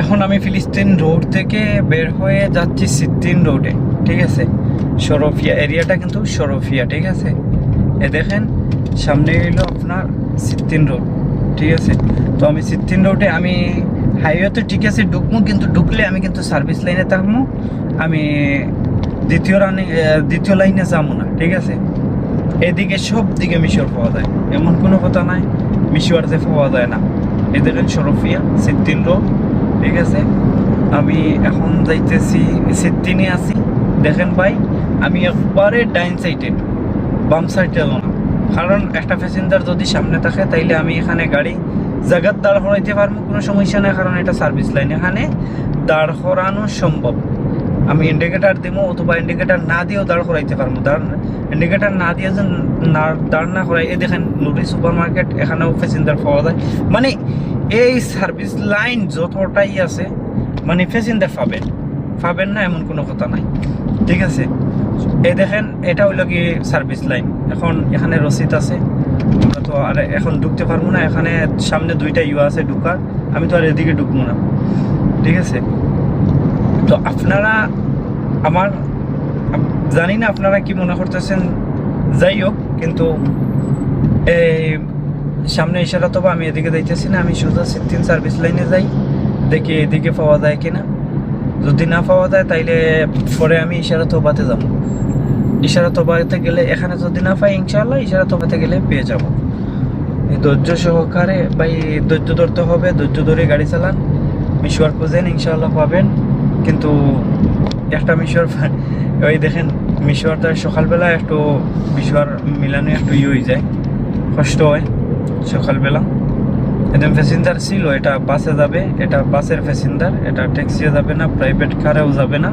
এখন আমি ফিলিস্তিন রোড থেকে বের হয়ে যাচ্ছি সিদ্দিন রোডে, ঠিক আছে। শরফিয়া এরিয়াটা কিন্তু শরফিয়া, ঠিক আছে। এ দেখেন সামনে হইলো আপনার সিদ্দিন রোড, ঠিক আছে। তো আমি সিদ্দিন রোডে, আমি হাইওয়ে তো ঠিক আছে ঢুকবো, কিন্তু ঢুকলে আমি কিন্তু সার্ভিস লাইনে থাকবো, আমি দ্বিতীয় লাইনে যাবো না, ঠিক আছে। এদিকে সব দিকে মিশর পাওয়া যায়, এমন কোনো কথা নাই মিশর যে পাওয়া যায় না। এই দেখেন শরফিয়া সিদ্দিন রোড, ঠিক আছে। আমি এখন যাইতেছি সিদ্দিনে আছি। দেখেন ভাই, আমি একবারে ডাইন সাইডে, বাম সাইডে না, কারণ একটা প্যাসেঞ্জার যদি সামনে থাকে তাইলে আমি এখানে গাড়ি জায়গার দাঁড় করাইতে পারবো, কোনো সমস্যা নেই, কারণ এটা সার্ভিস লাইন, এখানে দাঁড় করানো সম্ভব। আমি ইন্ডিকেটার দিব অথবা ইন্ডিকেটার না দিয়েও দাঁড় করাইতে পারবো। ইন্ডিকেটার না দিয়ে যে দাঁড় না করাই, এই দেখেন নুরি সুপার মার্কেট, এখানেও প্যাসেঞ্জার পাওয়া যায়। মানে এই সার্ভিস লাইন যতটাই আছে, মানে প্যাসেঞ্জার পাবেন না এমন কোনো কথা নাই, ঠিক আছে। এই দেখেন এটা হইল কি সার্ভিস লাইন। এখন এখানে রসিদ আছে, আমরা তো আর এখন ঢুকতে পারবো না, এখানে সামনে দুইটা ইউ আছে ঢুকার, আমি তো আর এদিকে ঢুকবো না, ঠিক আছে। তো আপনারা, আমার জানি না আপনারা কি মনে করতেছেন, যাই হোক, কিন্তু এই সামনে ইশারা তো আমি এদিকে যাইতেছি না, আমি সোজা সিদ্দিন সার্ভিস লাইনে যাই, দেখি এদিকে পাওয়া যায় কিনা। যদি না পাওয়া যায় তাইলে পরে আমি ইশারা তোবাতে যাব। ইশারা তোবাতে গেলে, এখানে যদি না পাই ইনশাআল্লাহ ইশারা তোবাতে গেলে পেয়ে যাব। এই ধৈর্য সহকারে ভাই, ধৈর্য ধরতে হবে, ধৈর্য ধরে গাড়ি চালান, মিশর খুঁজেন, ইনশাআল্লাহ পাবেন। কিন্তু একটা মিশর, ওই দেখেন মিশরটা সকালবেলা একটু মিশর মিলানো একটু হয়ে যায়, কষ্ট হয় সকালবেলা। একদম প্যাসেঞ্জার ছিল, এটা বাসে যাবে, এটা বাসের প্যাসেঞ্জার, এটা ট্যাক্সিও যাবে না, প্রাইভেট কারেও যাবে না,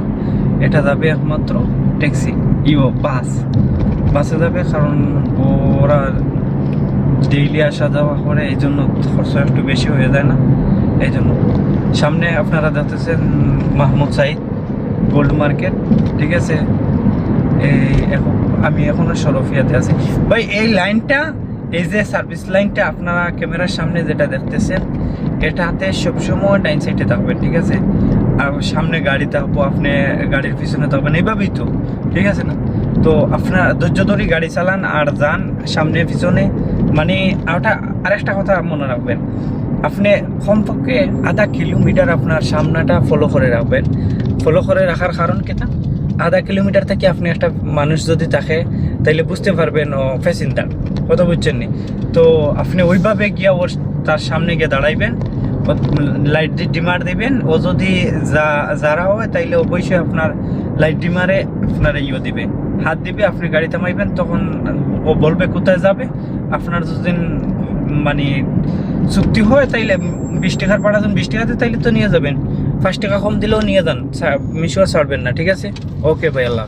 এটা যাবে একমাত্র ট্যাক্সি, বাসে যাবে, কারণ ওরা ডেইলি আসা যাওয়া করে, এই জন্য খরচা একটু বেশি হয়ে যায় না, এই জন্য। সামনে আপনারা দেখতেছেন মাহমুদ সাইদ গোল্ড মার্কেট, ঠিক আছে। আমি এখনো শরফিয়াতে আছি ভাই। এই লাইনটা, এই যে সার্ভিস লাইনটা আপনারা ক্যামেরার সামনে যেটা দেখতেছেন, এটাতে সবসময় ডাইন সাইডে থাকবেন, ঠিক আছে। আর সামনে গাড়ি থাকবো, আপনি গাড়ির পিছনে থাকবেন, এইভাবেই তো, ঠিক আছে না। তো আপনার ধৈর্য ধরে গাড়ি চালান আর যান সামনে পিছনে। মানে আরেকটা কথা মনে রাখবেন, আপনি কমপক্ষে আধা কিলোমিটার আপনার সামনাটা ফলো করে রাখবেন। ফলো করে রাখার কারণ কেটা, আধা কিলোমিটার থেকে আপনি একটা মানুষ যদি থাকে তাইলে বুঝতে পারবেন ও প্যাসেঞ্জার, কথা বুঝছেন নি। তো আপনি ওইভাবে গিয়া ওর তার সামনে গিয়ে দাঁড়াইবেন, লাইট ডিমার দিবেন। ও যদি যারা হয় তাইলে অবশ্যই আপনার লাইট ডিমারে আপনার দিবে, হাত দিবে, আপনি গাড়ি থামাইবেন, তখন ও বলবে কোথায় যাবে। আপনার যদি মানে চুক্তি হয় তাইলে 20 টাকার ভাড়া, 20 টাকাতে তাইলে তো নিয়ে যাবেন, 5 টাকা কম দিলেও নিয়ে যান, মিশর ছাড়বেন না, ঠিক আছে। ওকে ভাই, আল্লাহ।